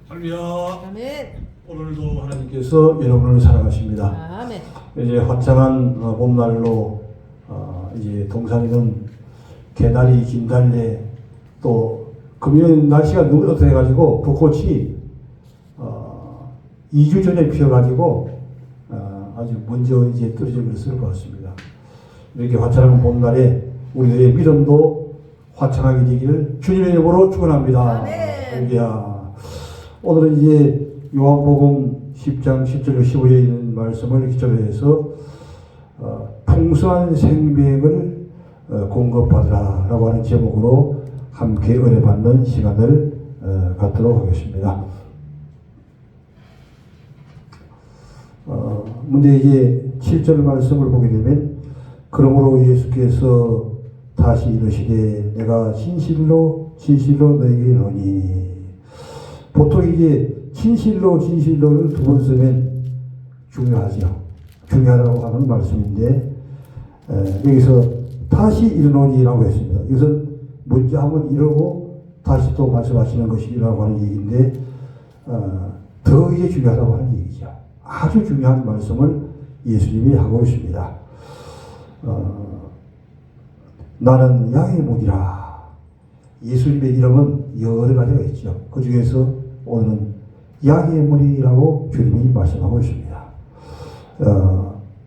할렐루야. 아멘. 오늘도 하나님께서 여러분을 사랑하십니다. 아멘. 이제 화창한 봄날로 이제 동산이는 개나리, 진달래 또 금년 날씨가 너무 따뜻해가지고 벚꽃이 2주 전에 피어가지고 아주 먼저 이제 떨어져 버렸을 것 같습니다. 이렇게 화창한 봄날에 우리들의 믿음도 화창하게 되기를 주님의 이름으로 축원합니다. 할렐루야. 오늘은 이제 요한복음 10장 10절 15절에 있는 말씀을 기초로 해서 풍성한 생명을 공급받으라 라고 하는 제목으로 함께 은혜 받는 시간을 갖도록 하겠습니다. 먼저 이제 7절 말씀을 보게 되면 그러므로 예수께서 다시 이르시되 내가 진실로 너에게 이르노니. 보통 이제 진실로를 두 번 쓰면 중요하죠. 중요하다고 하는 말씀인데 여기서 다시 이르노니라고 했습니다. 이것은 먼저 한번 이르고 다시 또 말씀하시는 것이라고 하는 얘기인데 더 이제 중요하다고 하는 얘기죠. 아주 중요한 말씀을 예수님이 하고 있습니다. 나는 양의 문이라. 예수님의 이름은 여러 가지가 있죠. 그 중에서 오늘은 양의 문이라고 주님이 말씀하고 있습니다.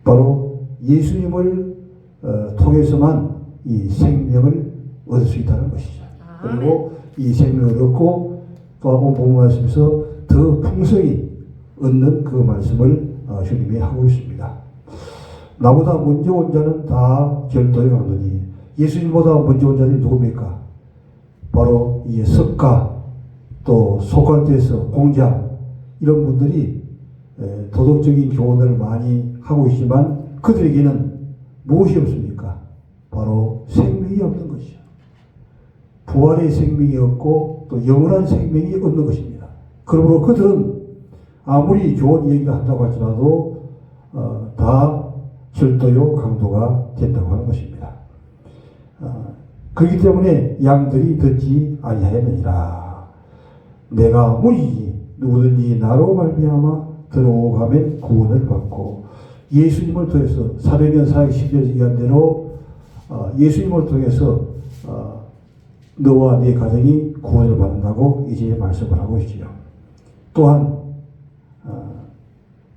바로 예수님을 통해서만 이 생명을 얻을 수 있다는 것이죠. 그리고 이 생명을 얻고 또 한번 본 말씀에서 더 풍성히 얻는 그 말씀을 주님이 하고 있습니다. 나보다 먼저 온 자는 다 절도에 가느니. 예수님보다 먼저 온 자들이 누굽니까? 바로 이 석가 또 소관대에서 공자 이런 분들이 도덕적인 교훈을 많이 하고 있지만 그들에게는 무엇이 없습니까? 바로 생명이 없는 것이죠. 부활의 생명이 없고 또 영원한 생명이 없는 것입니다. 그러므로 그들은 아무리 좋은 얘기를 한다고 할지라도 다 절도요 강도가 된다고 하는 것입니다. 그렇기 때문에 양들이 듣지 아니하였느니라. 내가 문이니 누구든지 나로 말미암아 들어오가면 구원을 받고. 예수님을 통해서 사도행전 4장 10절 얘기한 대로 예수님을 통해서 너와 네 가정이 구원을 받는다고 이제 말씀을 하고 있지요. 또한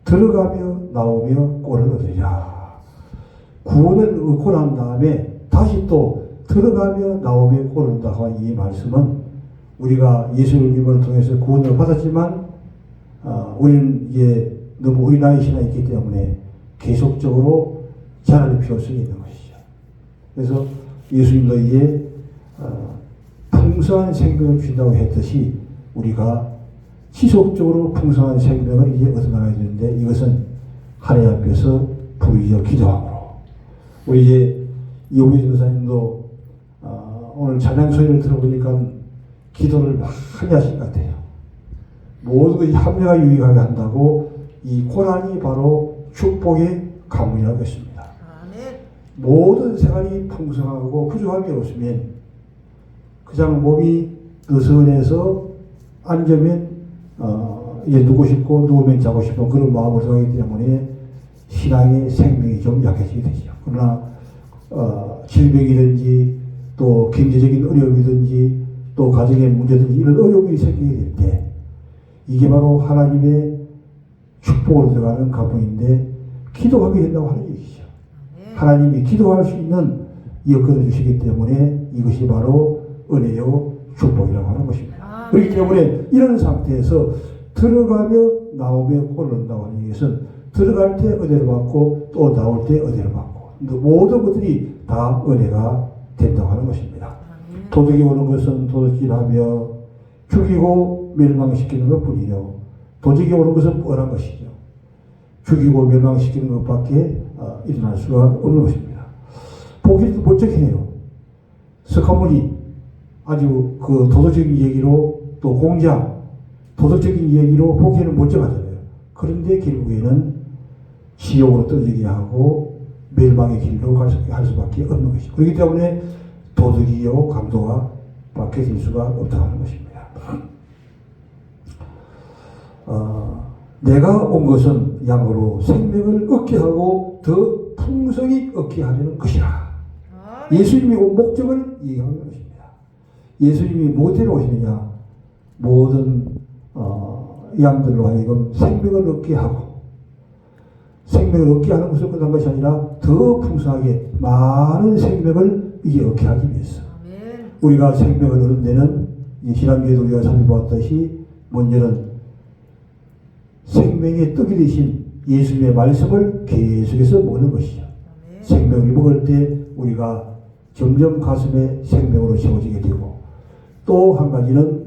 들어가며 나오며 꼴을 얻으리라. 구원을 얻고 난 다음에 다시 또 들어가며 나오며 꼴을 얻는다고 한 이 말씀은 우리가 예수님을 통해서 구원을 받았지만 우리는 이제 너무 어린아이 신앙이 있기 때문에 계속적으로 자랄 필요성이 있는 것이죠. 그래서 예수님도 이제 풍성한 생명을 주신다고 했듯이 우리가 지속적으로 풍성한 생명을 이제 얻어나가야 되는데 이것은 하나님 앞에서 부르짖어 기도함으로. 우리 이제 이호기 전사님도 오늘 찬양 소리를 들어보니까 기도를 많이 하신 것 같아요. 모든 것이 합리화 유익하게 한다고 이 고난이 바로 축복의 가문이라고 했습니다. 모든 생활이 풍성하고 부족함이 없으면 그냥 몸이 느슨해서 앉으면 이제 누고 싶고 누우면 자고 싶은 그런 마음을 통하기 때문에 신앙의 생명이 좀 약해지게 되죠. 그러나 질병이든지 또 경제적인 어려움이든지 또 가정의 문제든지 이런 어려움이 생기게 될 때 이게 바로 하나님의 축복으로 들어가는 가문인데 기도하게 된다고 하는 얘기죠. 하나님이 기도할 수 있는 여건을 주시기 때문에 이것이 바로 은혜요 축복이라고 하는 것입니다. 그렇기 때문에 이런 상태에서 들어가며 나오며 꼴을 얻는다고 하는 것은 들어갈 때 은혜를 받고 또 나올 때 은혜를 받고 모든 것들이 다 은혜가 된다고 하는 것입니다. 도둑이 오는 것은 도둑질하며 죽이고 멸망시키는 것뿐이요 도둑이 오는 것은 뻔한 것이죠. 죽이고 멸망시키는 것밖에 일어날 수가 없는 것입니다. 보기도 멋쩍해요. 석가모니 아주 그 도덕적인 얘기로 또 공자 도덕적인 얘기로 보기에는 멋쩍하잖아요. 그런데 결국에는 지옥으로 떨어지게 하고 멸망의 길로 갈 수밖에 없는 것이죠. 그렇기 때문에 도덕이요 강도가 밖에 될 수가 없다고 하는 것입니다. 내가 온 것은 양으로 생명을 얻게 하고 더 풍성히 얻게 하려는 것이라. 예수님이 온 목적을 얘기하는 것입니다. 예수님이 뭐 때문에 오시느냐? 모든 양들로 하여금 생명을 얻게 하고, 생명을 얻게 하는 것을 끝난 것이 아니라 더 풍성하게 많은 생명을 이제 얻게 하기 위해서. 우리가 생명을 얻는 데는 지난주에도 우리가 살펴보았듯이 먼저는 생명의 떡이 되신 예수님의 말씀을 계속해서 먹는 것이죠. 생명을 먹을 때 우리가 점점 가슴에 생명으로 채워지게 되고, 또 한 가지는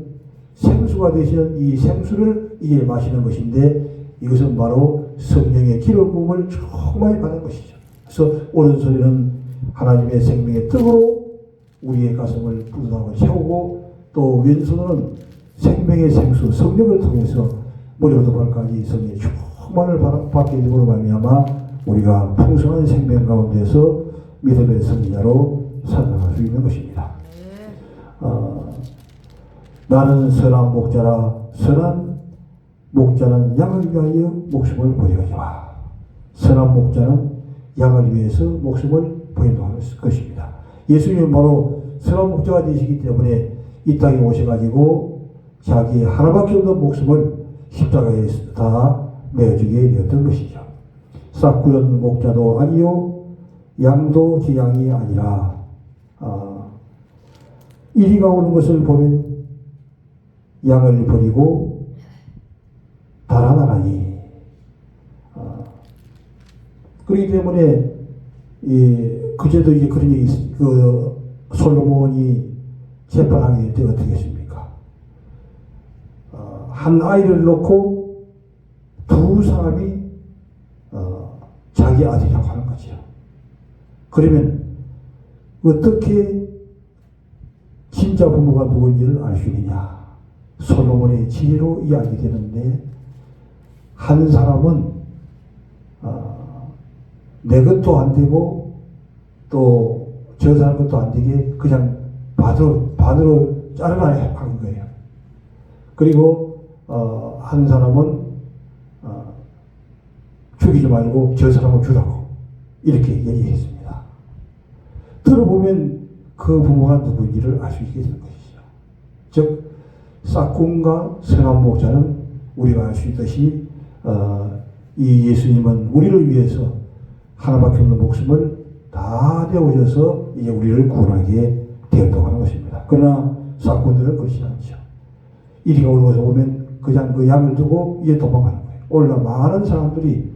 생수가 되시는 이 생수를 이제 마시는 것인데, 이것은 바로 성령의 기름 부음을 충만히 받는 것이죠. 그래서 오른손에는 하나님의 생명의 떡으로 우리의 가슴을 뿌듯하고 채우고, 또 왼손은 생명의 생수 성령을 통해서 머리부터 발까지 성령의 충만을 받게 됨으로 말미암아 우리가 풍성한 생명 가운데서 믿음의 선지자로 살아갈 수 있는 것입니다. 나는 선한 목자라. 선한 목자는 양을 위하여 목숨을 버리거니와. 선한 목자는 양을 위해서 목숨을 버린다는 것입니다. 예수님은 바로 선한 목자가 되시기 때문에 이 땅에 오셔가지고 자기 하나밖에 없는 목숨을 십자가에다 내어주게 되었던 것이죠. 싹구른 목자도 아니요 양도 제 양이 아니라. 이리가 오는 것을 보면 양을 버리고 달아나라니. 그렇기 때문에 그제도 이제 그런 얘기 솔로몬이 재판하게 될 때 어떻게 했습니까? 한 아이를 놓고 두 사람이 자기 아들이라고 하는 거죠. 그러면 어떻게 진짜 부모가 누군지를 알 수 있느냐? 솔로몬의 지혜로 이야기되는데, 한 사람은 내 것도 안 되고 또 저 사람 것도 안 되게 그냥 반으로 자르라 하는 거예요. 그리고 한 사람은 죽이지 말고 저 사람을 주라고 이렇게 얘기했습니다. 들어보면 그 부모가 누구인지를 알 수 있게 되는 것이죠. 즉 싹군과 선한 목자는 우리가 알 수 있듯이 이 예수님은 우리를 위해서 하나밖에 없는 목숨을 다 내어주셔서 이제 우리를 구원하게 되었다고 하는 것입니다. 그러나 싹군들은 그렇지 않죠. 이리가 오는 것을 보면 그냥 그 양을 두고 이제 도망가는 거예요. 오늘날 많은 사람들이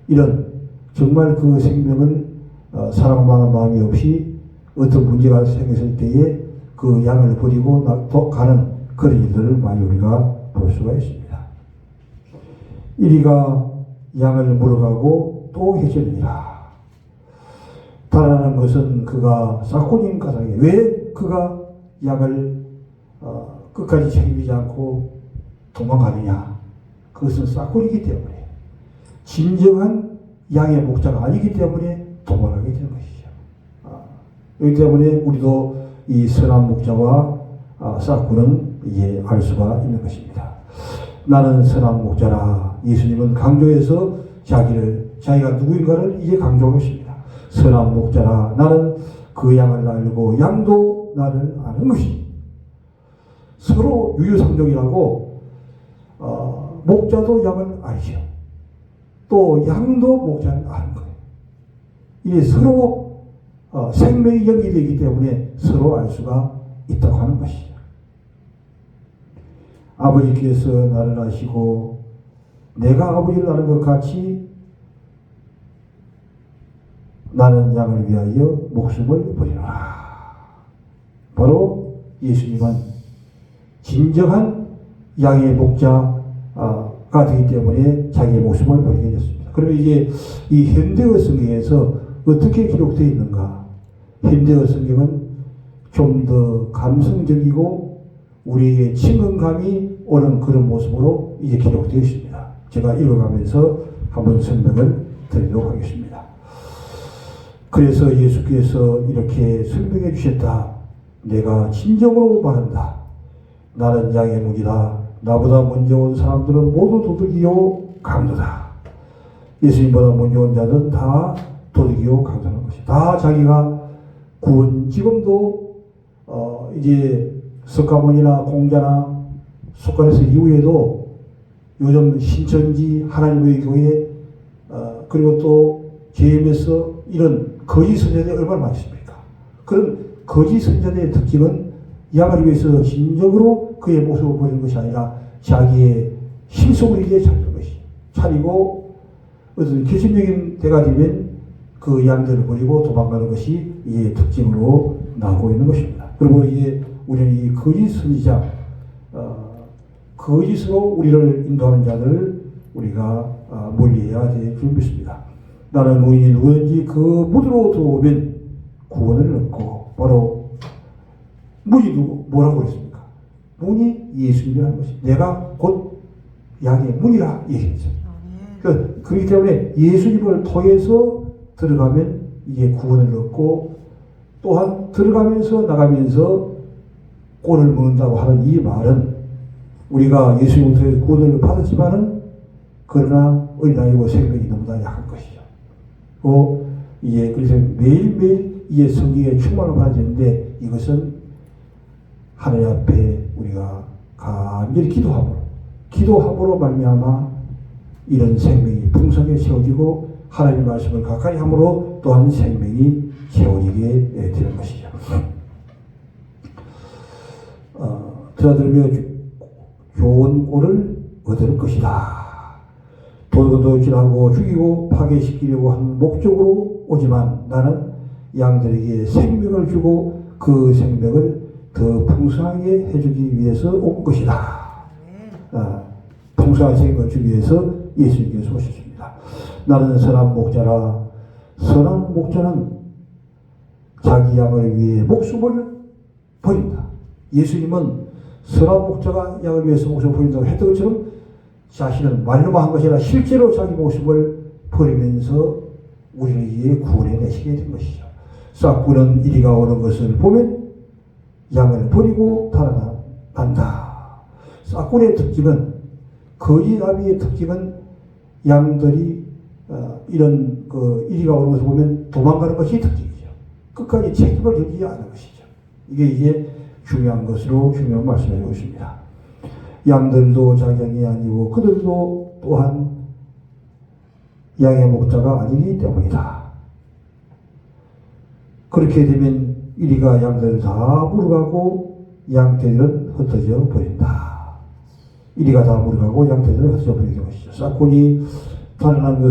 이런 정말 그 생명을 사랑하는 마음이 없이 어떤 문제가 생겼을 때에 그 양을 버리고 가는 그런 일들을 많이 우리가 볼 수가 있습니다. 이리가 양을 물어가고 또 해치느니라. 달아나는 것은 그가 싹군인 까닭에, 왜 그가 양을 끝까지 책임지지 않고 도망가느냐? 그것은 싹군이기 때문에, 진정한 양의 목자가 아니기 때문에 도망가게 되는 것이죠. 그렇기 때문에 우리도 이 선한 목자와 싹군은 이제 알 수가 있는 것입니다. 나는 선한 목자라. 예수님은 강조해서 자기가 누구인가를 이제 강조하고 있습니다. 선한 목자라. 나는 그 양을 알고 양도 나를 아는 것이. 서로 유유상종이라고 목자도 양을 알죠. 또 양도 목자를 아는 거예요. 이게 서로 생명이 연결되기 때문에 서로 알 수가 있다고 하는 것이죠. 아버지께서 나를 아시고 내가 아버지를 아는 것 같이 나는 양을 위하여 목숨을 버리노라. 바로 예수님은 진정한 양의 목자가 되기 때문에 자기의 목숨을 버리게 됐습니다. 그러면 이제 이 현대어 성경에서 어떻게 기록되어 있는가? 현대어 성경은 좀 더 감성적이고 우리에게 친근감이 오는 그런 모습으로 이제 기록되어 있습니다. 제가 읽어가면서 한번 설명을 드리도록 하겠습니다. 그래서 예수께서 이렇게 설명해 주셨다. 내가 진정으로 말한다. 나는 양의 문이다. 나보다 먼저 온 사람들은 모두 도둑이요 강도다. 예수님보다 먼저 온 자는 다 도둑이요 강도라는 것이. 다 자기가 구원, 지금도 이제 석가모니나 공자나 속간에서 이후에도 요즘 신천지 하나님의 교회 그리고 또 JMS 이런 거짓 선자들이 얼마나 많습니까? 그런 거짓 선자들의 특징은 양을 위해서 진정으로 그의 모습을 보이는 것이 아니라 자기의 힘속을 이제 차리는 것이. 차리고 어떤 결심적인 때가 되면 그 양들을 버리고 도망가는 것이 이의 특징으로 나오고 있는 것입니다. 그리고 이제 우리는 이 거짓 선지자, 거짓으로 우리를 인도하는 자들을 우리가 멀리해야 될 줄 믿습니다. 나는 무인이 누구든지 그 무드로 들어오면 구원을 얻고, 바로 문이 뭐라고 했습니까? 문이 예수님이라는 것이. 내가 곧 양의 문이라 얘기했죠. 그렇기 때문에 예수님을 통해서 들어가면 이게 구원을 얻고, 또한 들어가면서 나가면서 꼴을 먹는다고 하는 이 말은 우리가 예수님을 통해서 구원을 받았지만은 그러나 어린아이고 생명이 너무나 약한 것이죠. 이제 그래서 매일매일 이게 성경에 충만을 받아야 되는데, 이것은 하나님 앞에 우리가 간절히 기도함으로 말미암아 이런 생명이 풍성하게 채워지고 하나님의 말씀을 가까이 함으로 또한 생명이 채워지게 되는 것이죠. 드나들며 좋은 꼴을 얻을 것이다. 도둑질하고 죽이고 파괴시키려고 하는 목적으로 오지만 나는 양들에게 생명을 주고 그 생명을 더 풍성하게 해주기 위해서 온 것이다. 풍성한 생명을 주기 위해서 예수님께서 오셨습니다. 나는 선한 목자라. 선한 목자는 자기 양을 위해 목숨을 버린다. 예수님은 선한 목자가 양을 위해서 목숨을 버린다고 했던 것처럼 자신은 말로만 한 것이 아니라 실제로 자기 목숨을 버리면서 우리를 위해 구원해 내시게 된 것이죠. 싹구는 이리가 오는 것을 보면 양을 버리고 달아난다. 싹군의 특징은, 거짓 아비의 특징은 양들이 이런 이리가 오는 것을 보면 도망가는 것이 특징이죠. 끝까지 책임을 지지 않는 것이죠. 이게 중요한 것으로 중요한 말씀을 있습니다. 양들도 자기 양이 아니고 그들도 또한 양의 목자가 아니기 때문이다. 그렇게 되면 이리가 양들을 다 물어가고 양떼들은 흩어져 버린다. 이리가 다 물어가고 양떼들은 흩어져 버리는 것이죠. 싹군이 달아난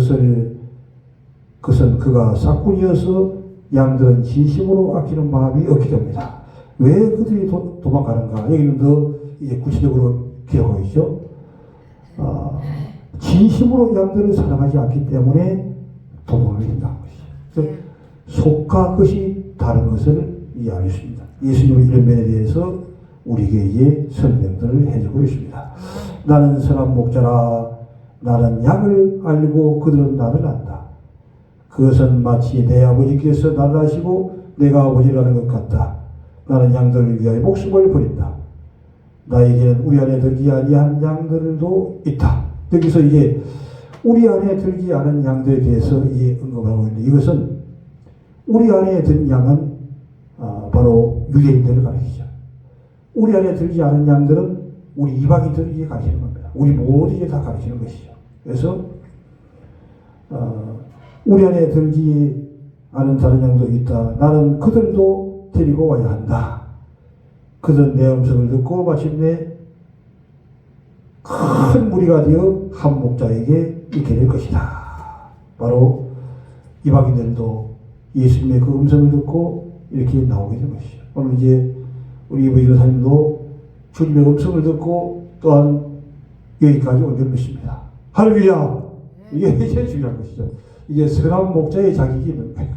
그것은 그가 싹군이어서 양들은 진심으로 아끼는 마음이 없게 됩니다. 왜 그들이 도망가는가? 여기는 더 이제 구체적으로 기록하고 있죠. 진심으로 양들을 사랑하지 않기 때문에 도망을 된다는 것이죠. 속과 것이 다른 것을 이해할 수 있습니다. 예수님의 이런 면에 대해서 우리에게 이제 설명들을 해주고 있습니다. 나는 선한 목자라. 나는 양을 알고 그들은 나를 안다. 그것은 마치 내 아버지께서 나를 아시고 내가 아버지를 아는 것 같다. 나는 양들을 위하여 목숨을 버린다. 나에게는 우리 안에 들지 아니한 양들도 있다. 여기서 이제 우리 안에 들지 않은 양들에 대해서 이제 언급하고 있는데, 이것은 우리 안에 든 양은 바로 유대인들을 가리키죠. 우리 안에 들지 않은 양들은 우리 이방인들을 가리키는 겁니다. 우리 모두에게 다 가리키는 것이죠. 그래서 우리 안에 들지 않은 다른 양도 있다. 나는 그들도 데리고 와야 한다. 그들은 내 음성을 듣고 마침내 큰 무리가 되어 한 목자에게 있게 될 것이다. 바로 이방인들도 예수님의 그 음성을 듣고 이렇게 나오게 된 것이죠. 오늘 이제 우리 이브이 전사님도 주님의 음성을 듣고 또한 여기까지 온 줄 믿습니다. 할렐루야! 이게 제일 중요한 것이죠. 이게 선한 목자의 자격이 있는 거예요.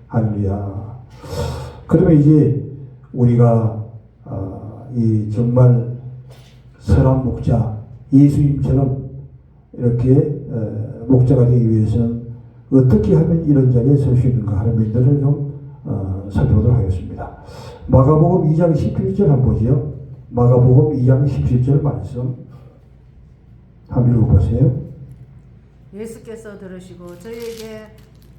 할렐루야! 그러면 이제 우리가 이 정말 선한 목자, 예수님처럼 이렇게 목자가 되기 위해서는 어떻게 하면 이런 자리에 설 수 있는가 하는 면들을 좀 살펴보도록 하겠습니다. 마가복음 2장 17절 한번 보죠. 마가복음 2장 17절 말씀 한번 읽어보세요. 예수께서 들으시고 저희에게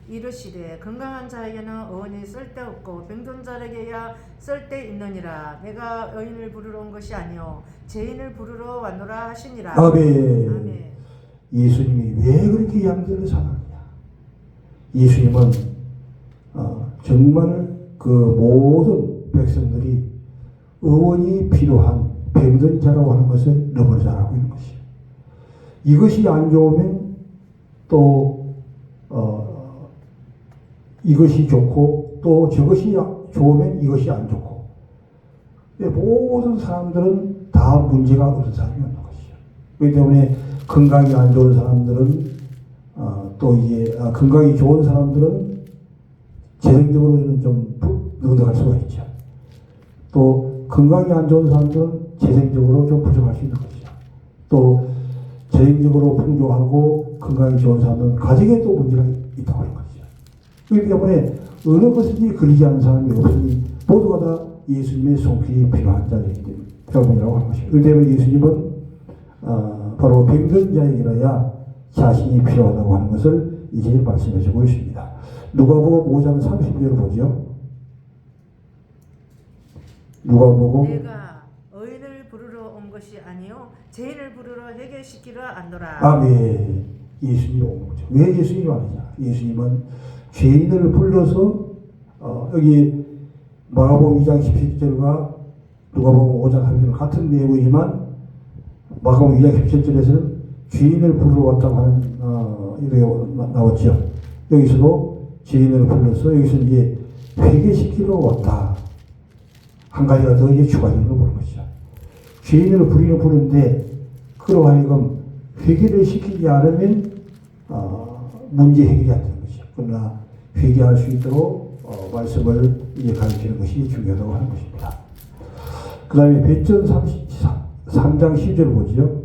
이르시되 건강한 자에게는 의원이 쓸데없고 병든 자에게야 쓸데있느니라. 내가 의인을 부르러 온 것이 아니요 죄인을 부르러 왔노라 하시니라. 아멘. 아멘. 예수님이 왜 그렇게 양들을 사랑하냐? 예수님은 정말 그 모든 백성들이 의원이 필요한 병든 자라고 하는 것을 너무나 잘 알고 있는 것이에요. 이것이 안 좋으면 또 이것이 좋고 또 저것이 좋으면 이것이 안 좋고, 모든 사람들은 다 문제가 없는 사람이 없는 것이죠. 그렇기 때문에 건강이 안 좋은 사람들은 또 이제 건강이 좋은 사람들은 재정적으로는 좀 넉넉할 수가 있죠. 또 건강이 안 좋은 사람들은 재정적으로 좀 부족할 수 있는 것이죠. 또 재정적으로 풍족하고 건강이 좋은 사람들은 가정에 또 문제가 있다고 하는 것이죠. 그렇기 때문에 어느 것인지 걸리지 않는 사람이 없으니 모두가 다 예수님의 손길이 필요한 자들이라고 하는 것이죠. 그렇기 때문에 예수님은 바로 병든 자에게라야 자신이 필요하다고 하는 것을 이제 말씀해 주고 있습니다. 누가복음 5장 30절을 보죠. 누가복음 내가 의인을 부르러 온 것이 아니요 죄인을 부르러 해결시키러 왔노라. 아멘. 예수님이 온 거죠. 왜 예수님이 왔느냐? 예수님은 죄인을 불러서 여기 마가복음 2장 17절과 누가복음 5장 30절 같은 내용이지만 마가복음 2장 17절에서는 죄인을 부르러 왔다고 하는 이렇게 나왔죠. 여기서도 죄인을 불러서 여기서 이제 회개시키러 왔다. 한 가지가 더 이제 추가적으로 보는 것이죠. 죄인을 부르는데 그로 하여금 회개를 시키지 않으면 문제 해결이 안 되는 것이죠. 그러나 회개할 수 있도록 말씀을 이제 가르치는 것이 중요하다고 하는 것입니다. 그 다음에 배전 3장 10절 보죠.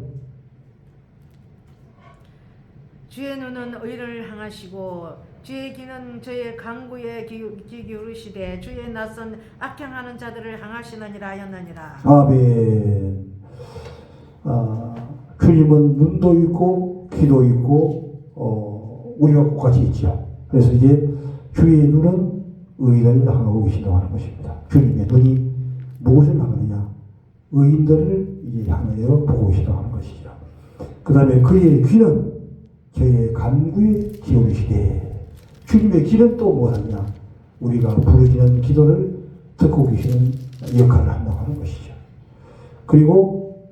주의 눈은 의를 향하시고 주의 귀는 저의 간구에 귀 기울이시되 주의 낯선 악행하는 자들을 향하시느니라 하였느니라. 아멘. 주님은 눈도 있고 귀도 있고 우리가 똑같이 있죠. 그래서 이제 주의 눈은 의인을 향하고 계신다고 하는 것입니다. 주님의 눈이 무엇을 향하느냐? 의인들을 이제 향하여 보고 계시다고 하는 것이죠. 그 다음에 그의 귀는 저의 간구에 기울이시되, 주님의 귀는 또 무엇하냐? 우리가 부르짖는 기도를 듣고 계시는 역할을 한다고 하는 것이죠. 그리고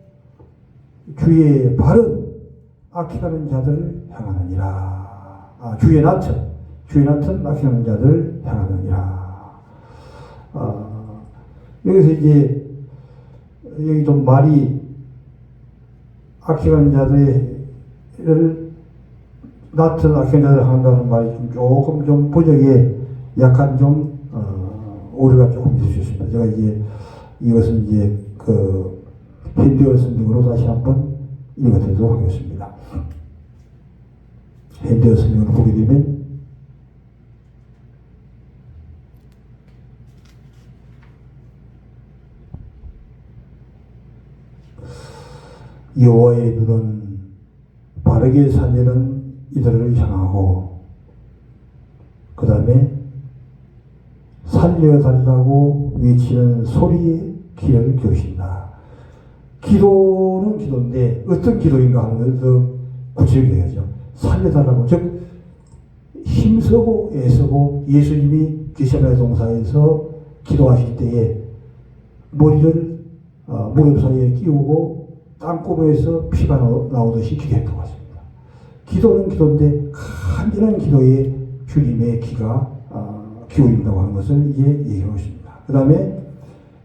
주의 발은 악행하는 자들을 향하느니라. 주의 낯은 악행하는 자들을 향하느니라. 여기서 이제 여기 좀 말이 악행하는 자들을 낯은 악행하는 자들을 향한다는 말이 조금 좀 번역에 약간 좀 오류가 조금 있을 수 있습니다. 제가 이제 이것은 이제 그 현대어 성경으로 다시 한번 읽어드리도록 하겠습니다. 현대어 성경을 보게 되면 여호와의 눈은 바르게 살려는 이들을 향하고, 그 다음에 살려달라고 외치는 소리에 귀를 기울이신다. 기도는 기도인데 어떤 기도인가 하는 것을 더 구체적으로 해야죠. 살려달라고, 즉 힘쓰고 애쓰고 예수님이 게세마네 동산에서 기도하실 때에 머리를 무릎 사이에 끼우고 땅구멍에서 피가 나오듯이 기도했던 것 같습니다. 기도는 기도인데 간절한 기도에 주님의 귀가 기울인다고 하는 것을 이제 얘기하고 있습니다. 그 다음에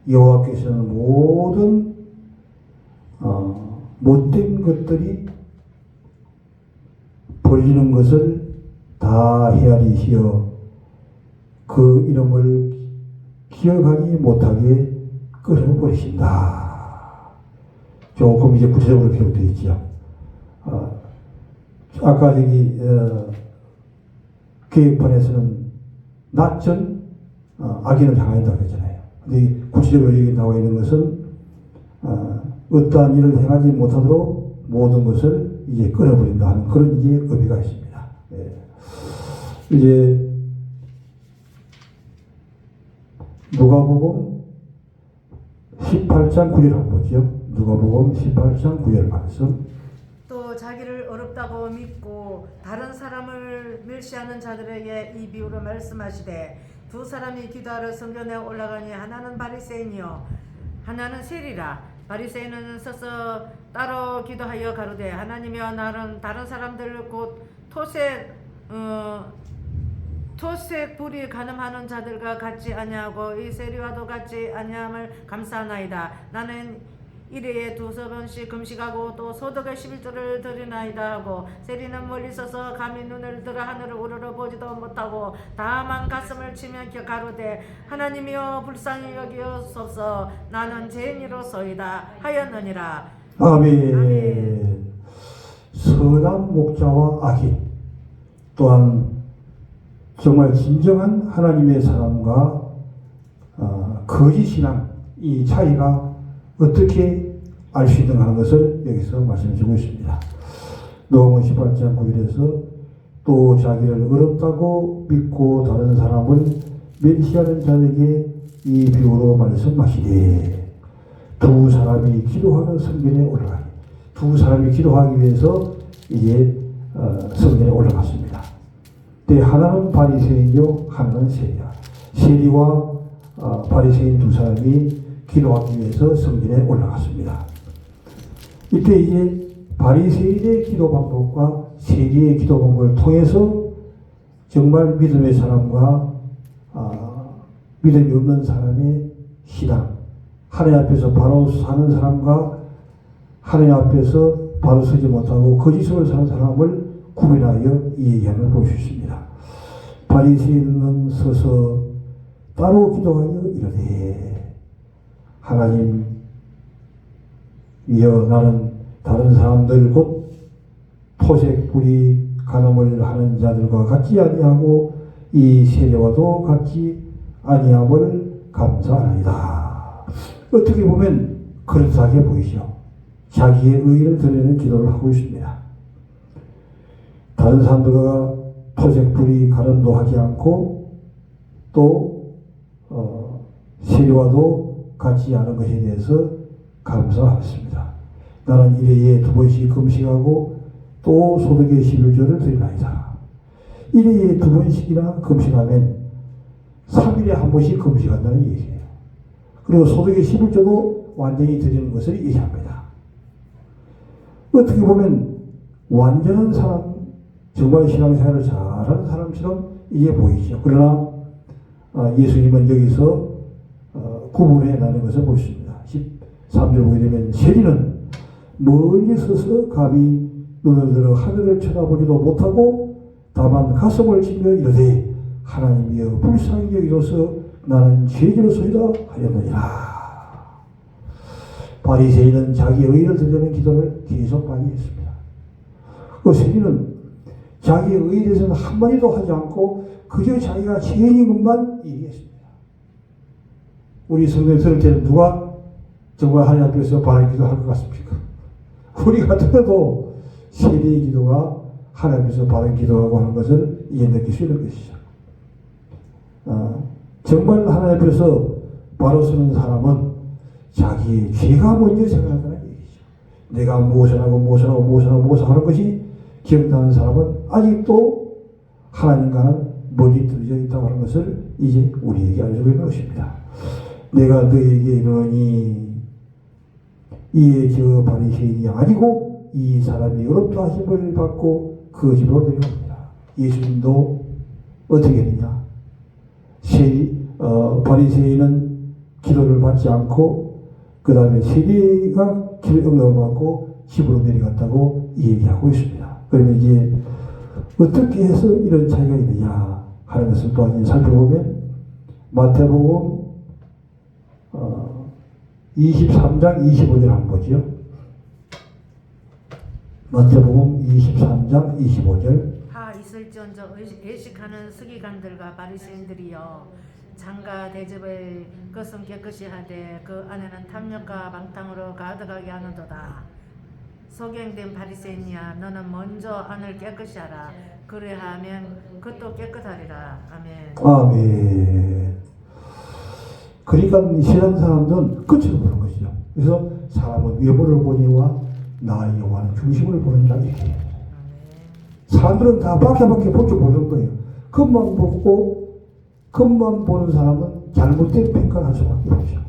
여호와께서는 모든 못된 것들이 벌리는 것을 다 헤아리시어 그 이름을 기억하지 못하게 끊어버리신다. 조금 이제 구체적으로 기록되어 있죠. 아까 저기 계획판에서는 낯은 악인을 향한다고 했잖아요. 근데 구체적으로 여기 나와 있는 것은 어떠한 일을 행하지 못하도록 모든 것을 이제 끊어버린다 하는 그런 이제 의미가 있습니다. 예. 이제 누가복음 18장 9절 한번 보죠. 누가복음 18장 9절 말씀. 또 자기를 어렵다고 믿고 다른 사람을 멸시하는 자들에게 이 비유로 말씀하시되 두 사람이 기도하러 성전에 올라가니 하나는 바리새인이요 하나는 세리라. 바리새인은 서서 따로 기도하여 가로되 하나님이여 나는 다른 사람들 곧 토색 불이 가늠하는 자들과 같지 아니하고 이 세리와도 같지 아니함을 감사하나이다. 나는 일회에 2-3번씩 금식하고 또 소득의 11조를 드리나이다 하고 세리는 멀리 서서 감히 눈을 들어 하늘을 우러러 보지도 못하고 다만 가슴을 치며 가로되 하나님이여 불쌍히 여기옵소서 나는 죄인이로소이다 하였느니라. 아멘. 아멘. 선한 목자와 악인, 또한 정말 진정한 하나님의 사람과 거짓 신앙, 이 차이가 어떻게 알 수 있는가 하는 것을 여기서 말씀해 주고 있습니다. 누가복음 18장 9절에서 또 자기를 어렵다고 믿고 다른 사람을 멸시하는 자에게 이 비유로 말씀하시되 두 사람이 기도하러 성전에 올라가니, 두 사람이 기도하기 위해서 이제 성전에 올라갔습니다. 하나는 바리새인이요 하나는 세리야. 세리와 바리새인 두 사람이 기도하기 위해서 성전에 올라갔습니다. 이때 이제 바리새인의 기도 방법과 세리의 기도 방법을 통해서 정말 믿음의 사람과 믿음이 없는 사람의 신앙, 하나님 앞에서 바로 사는 사람과 하나님 앞에서 바로 서지 못하고 거짓으로 사는 사람을 구분하여 이야기하는 볼 수 있습니다. 바리새인은 서서 따로 기도하여 이르되 하나님 이여 나는 다른 사람들 곧 토색 불이 간음을 하는 자들과 같지 아니하고 이 세례와도 같지 아니함을 감사하나이다. 어떻게 보면 그럴듯하게 보이죠. 자기의 의의를 드리는 기도를 하고 있습니다. 다른 사람들과 토색 불이 간음도 하지 않고 또 세례와도 같지 않은 것에 대해서 감사하겠습니다. 나는 일회에 2번씩 금식하고 또 소득의 11조를 드리나이다. 일회에 2번씩이나 금식하면 3일에 한 번씩 금식한다는 얘기예요. 그리고 소득의 11조도 완전히 드리는 것을 얘기합니다. 어떻게 보면 완전한 사람, 정말 신앙생활을 잘하는 사람처럼 이게 보이죠. 그러나 예수님은 여기서 구분해 나는 것을 볼 수 있습니다. 13절 보게 되면 세리는 멀리 서서 감히 눈을 들어 하늘을 쳐다보지도 못하고 다만 가슴을 치며 이르되 하나님이여 불쌍히 여기소서 나는 죄인으로소이다 하였느니라. 바리새인은 자기 의를 드리는 기도를 계속 많이 했습니다. 그 세리는 자기의 의에 대해서는 한마디도 하지 않고 그저 자기가 죄인인 것만 얘기했습니다. 우리 성경에 들을 때는 누가 정말 하나님 앞에서 바른 기도할 것 같습니까? 우리가 들어도 세리의 기도가 하나님 앞에서 바른 기도하고 하는 것을 이해 느낄 수 있는 것이죠. 정말 하나님 앞에서 바로 서는 사람은 자기의 죄가 먼저 생각한다는 얘기죠. 내가 무엇을 하고 무엇을 하고 무엇을 하고 무엇을 하는 것이 기억나는 사람은 아직도 하나님과는 멀리 떨어져 있다고 하는 것을 이제 우리에게 알려주고 있는 것입니다. 내가 너에게 이르노니 이에 저 바리새인이 아니고 이 사람이 어렵다 하심을 받고 그 집으로 내려갑니다. 예수님도 어떻게 했느냐? 바리새인은 기도를 받지 않고 그 다음에 세리가 기도 응답을 받고 집으로 내려갔다고 얘기하고 있습니다. 그러면 이제 어떻게 해서 이런 차이가 있느냐 하는 것을 또한 살펴보면 마태복음 23장 25절 한번 보죠. 마태복음 23장 25절. 하 있을지언정 외식하는 서기관들과 바리새인들이여 장과 대접의 것은 깨끗이 하되 그 안에는 탐욕과 방탕으로 가득하게 하는도다. 소경된 바리새인이야 너는 먼저 안을 깨끗이 하라. 그래하면 그것도 깨끗하리라. 아멘. 아멘. 그러니까 신한 사람들은 끝을 보는 것이죠. 그래서 사람은 외모를 보니와 나 여호와는 중심을 보는다 이렇게. 사람들은 다 밖에밖에 볼 줄 모르는 거예요. 겉만 보고 겉만 보는 사람은 잘못된 평가를 할 수밖에 없죠.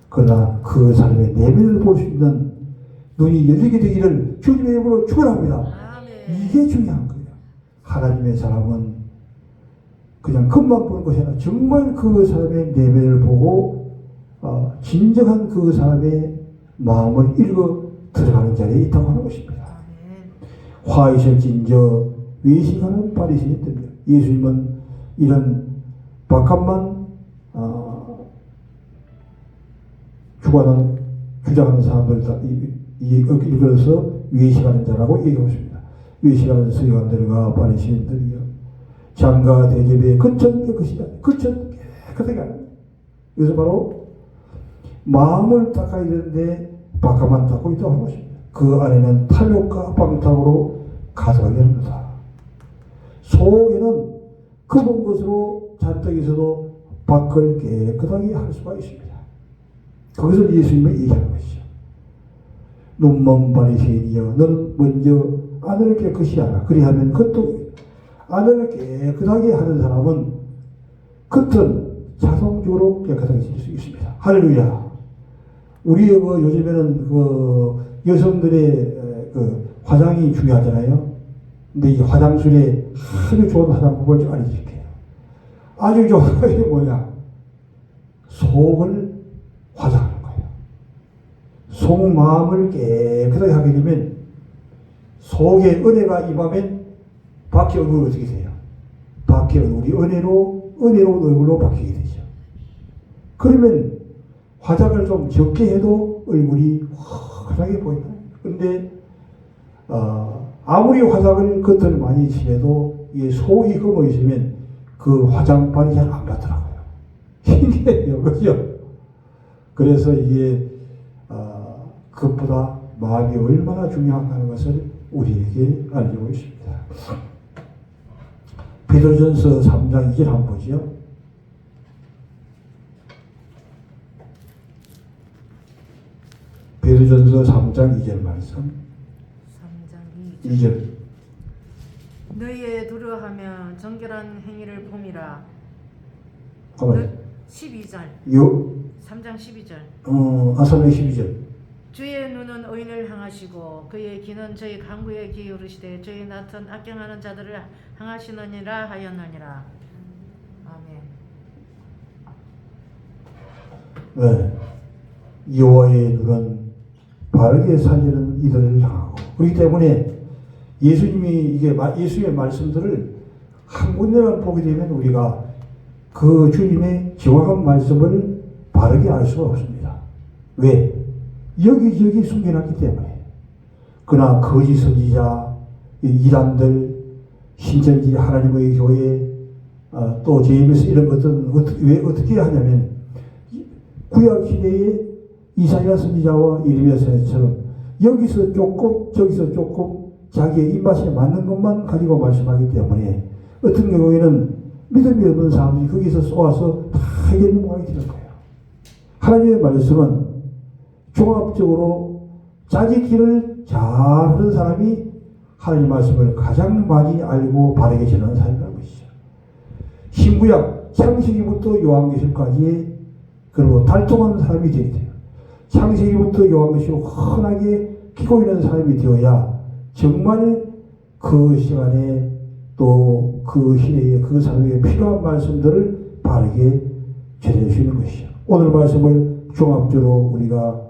그러나 그 사람의 내면을 볼 수 있는 눈이 열리게 되기를 주님의 이름으로 축원합니다. 이게 중요한 거예요. 하나님의 사람은 그냥 겉만 보는 것이 아니라 정말 그 사람의 내면을 보고 진정한 그 사람의 마음을 읽어 들어가는 자리에 있다고 하는 것입니다. 화이실진저 외식하는 바리새인들이요. 예수님은 이런 바깥만 주장하는 사람들 이끌어서 외식하는 자라고 얘기하고 있습니다. 외식하는 서기관들과 바리새인들이요. 장과 대접에 근천 깨끗이 근천 깨끗하게 하는. 그래서 바로 마음을 닦아야 되는데 바깥만 닦고 있다고 하는 것입니다. 그 안에는 탐욕과 방탕으로 가득하게 합니다. 속에는 검은 것으로 잔뜩 있어도 밖을 깨끗하게 할 수가 있습니다. 거기서 예수님이 얘기하는 것이죠. 눈먼 바리새인이여 너는 먼저 안을 깨끗이 하라. 그리하면 겉도 안을 깨끗하게 하는 사람은 겉은 자동적으로 깨끗하게 지낼 수 있습니다. 할렐루야. 우리 요즘에는 여성들의 화장이 중요하잖아요. 근데 이 화장술에 아주 좋은 화장법을 좀 알려드릴게요. 아주 좋은 것이 뭐냐? 속을 화장하는 거예요. 속마음을 깨끗하게 하게 되면 속에 은혜가 임하면 밖에 얼굴이 어떻게 돼요? 밖에 얼굴이 은혜로운 얼굴로 바뀌게 되죠. 그러면 화장을 좀 적게 해도 얼굴이 환하게 보인다. 근데 아무리 화장을 겉을 많이 칠해도 이 속이 검어 있으면 그 화장빨이 잘 안 받더라고요. 신기해요. 그죠? 그래서 이게 그것보다 마음이 얼마나 중요한가 하는 것을 우리에게 알리고 있습니다. 베드로전서 3장 2절 한번 보죠. 베드로전서 3장 2절 말씀. 3장 2절. 너희의 두려워하며 정결한 행위를 봄이라. 12절. 3장 12절. 3장 12절. 주의 눈은 의인을 향하시고 그의 귀는 저희 강구에 기울으시되 저희 낯은 악경하는 자들을 향하시느니라 하였느니라. 아멘. 네. 여호와의 눈은 바르게 살리는 이들을 향하고 그렇기 때문에 예수님이 예수의 말씀들을 한 군데만 보게 되면 우리가 그 주님의 정확한 말씀을 바르게 알 수가 없습니다. 왜? 여기저기 숨겨놨기 때문에. 그러나 거짓 선지자, 이단들, 신천지 하나님의 교회, 또 제임스 이런 것들은 왜 어떻게 하냐면 구약 시대에 이사야 선지자와 이르미야 선지자처럼 여기서 조금 저기서 조금 자기의 입맛에 맞는 것만 가지고 말씀하기 때문에 어떤 경우에는 믿음이 없는 사람들이 거기서 쏘아서 다 이게 넘어가게 되는 거예요. 하나님의 말씀은 종합적으로 자기 길을 잘 하는 사람이 하나님 말씀을 가장 많이 알고 바르게 전하는 사람이라는 것이죠. 신구약 창세기부터 요한계시록까지의 그리고 달동하는 사람이 되게 돼요. 창세기부터 요한계시록 흔하게 끼고 있는 사람이 되어야 정말 그 시간에 또 그 시대에 그 사람에게 필요한 말씀들을 바르게 전해 주시는 것이죠. 오늘 말씀을 종합적으로 우리가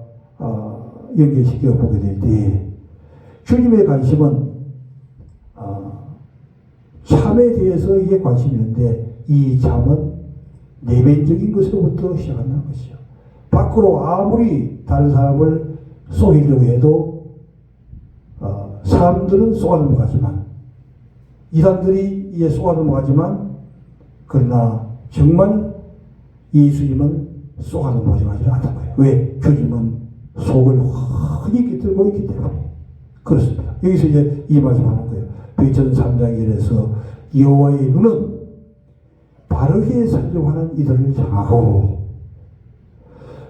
연결시켜 보게 될 때 주님의 관심은 참에 대해서 이게 관심이 있는데 이 참은 내면적인 것으로부터 시작한다는 것이죠. 밖으로 아무리 다른 사람을 속이려고 해도 사람들은 속아 넘어가지만 이단들이 이에 속아 넘어가지만 그러나 정말 예수님은 속아 넘어가지 않는 거예요. 왜? 주님은 속을 훤히 깃들고 있기 때문에 그렇습니다. 여기서 이제 이 말씀하는 거예요. 베드로전 3장 1에서 여호와의 눈은 바르게 살려고 하는 이들을 향하고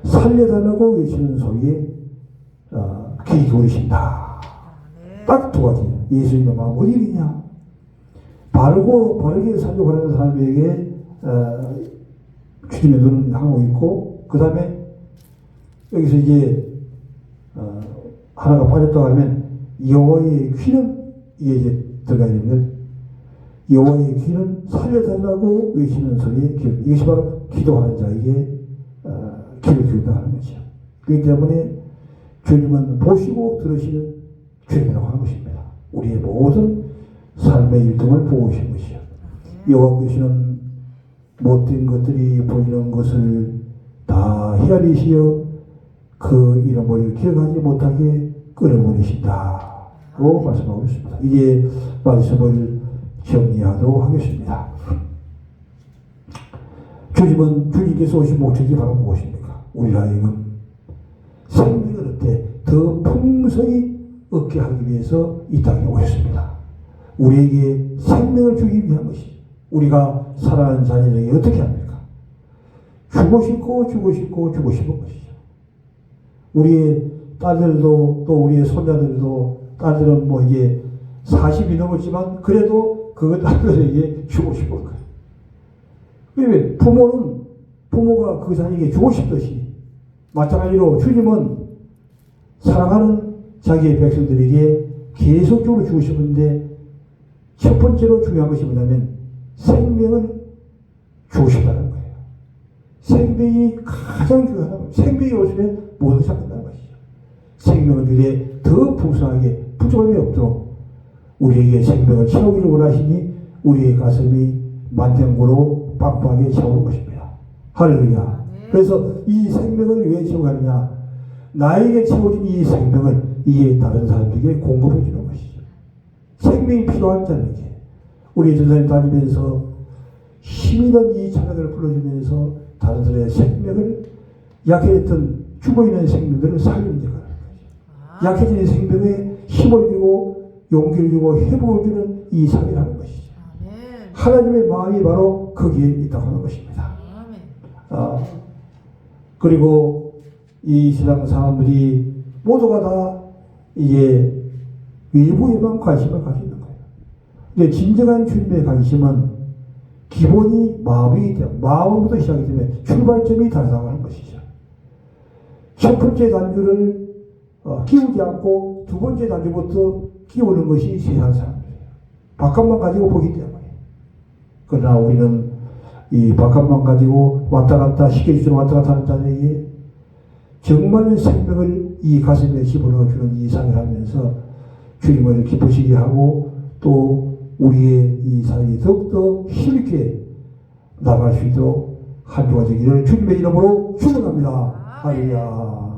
살려달라고 외치는 소리에 귀 기울이신다. 딱 두 가지. 예수님의 마음 어디 있냐? 바르게 살려고 하는 사람에게 주님의 눈은 향하고 있고, 그 다음에 여기서 이제 하나가 빠졌다고 하면 여호와의 귀는 이게 이제 들어가야 되는데, 여호와의 귀는 살려달라고 외치는 소리에 귀를, 이것이 바로 기도하는 자에게 귀를 기울인다 하는 거죠. 그렇기 때문에 주님은 보시고 들으시는 주님이라고 하는 것입니다. 우리의 모든 삶의 일등을 보고 계신 것이요. 여호와께서는 못된 것들이 보이는 것을 다 헤아리시어 그 이름을 기억하지 못하게 끊어버리신다고 말씀하고 있습니다. 이게 말씀을 정리하도록 하겠습니다. 주님께서 오신 목적이 바로 무엇입니까? 우리 하여금 생명을 얻되 더 풍성히 얻게 하기 위해서 이 땅에 오셨습니다. 우리에게 생명을 주기 위한 것이, 우리가 살아가는 자녀에게 어떻게 합니까? 주고 싶고 주고 싶고 주고 싶은 것이죠. 우리의 딸들도 또 우리의 손자들도, 딸들은 뭐 이제 40이 넘었지만 그래도 그 딸들에게 주고 싶은 거예요. 왜? 부모가 그 자녀에게 주고 싶듯이 마찬가지로 주님은 사랑하는 자기의 백성들에게 계속적으로 주고 싶은데, 첫 번째로 중요한 것이 뭐냐면 생명을 주고 싶다는 거예요. 생명이 가장 중요하다는 거예요. 생명이 없으면 모든 것이 안 된다는 것이죠. 생명을 주되 더 풍성하게 부족함이 없도록 우리에게 생명을 채우기를 원하시니 우리의 가슴이 만병고로 빵빵하게 채우는 것입니다. 할렐루야. 그래서 이 생명을 왜 채워가느냐? 나에게 채워진 이 생명을 이게 다른 사람들에게 공급해 주는 것이죠. 생명이 필요한 자에게. 우리 전사님 다니면서 힘있는 이 찬양을 불러주면서 다른 사람의 생명을, 약해졌던 죽어있는 생명들을 살리는 역할을 하는 거죠. 약해진 생명에 힘을 주고 용기를 주고 회복을 주는 이 삶을 하는 것이죠. 하나님의 마음이 바로 거기에 있다고 하는 것입니다. 그리고 이 세상 사람들이 모두가 다 이게 외부에만 관심을 가지는 거예요. 근데 진정한 주님의 관심은 기본이 마음이기 때문에, 마음부터 시작하기 때문에 출발점이 다르다고 하는 것이죠. 첫 번째 단주를 키우지 않고 두 번째 단주부터 키우는 것이 세상 사람들이에요. 바깥만 가지고 보기 때문에. 그러나 우리는 이 바깥만 가지고 왔다 갔다 시켜주는 왔다 갔다 하는 자에게 정말 생명을 이 가슴에 집어넣어주는 이 삶을 하면서 주님을 기쁘시게 하고 또 우리의 이 삶이 더욱더 힘있게 나갈 수 있도록 한 주가 되기를 주님의 이름으로 축원합니다. 할렐루야.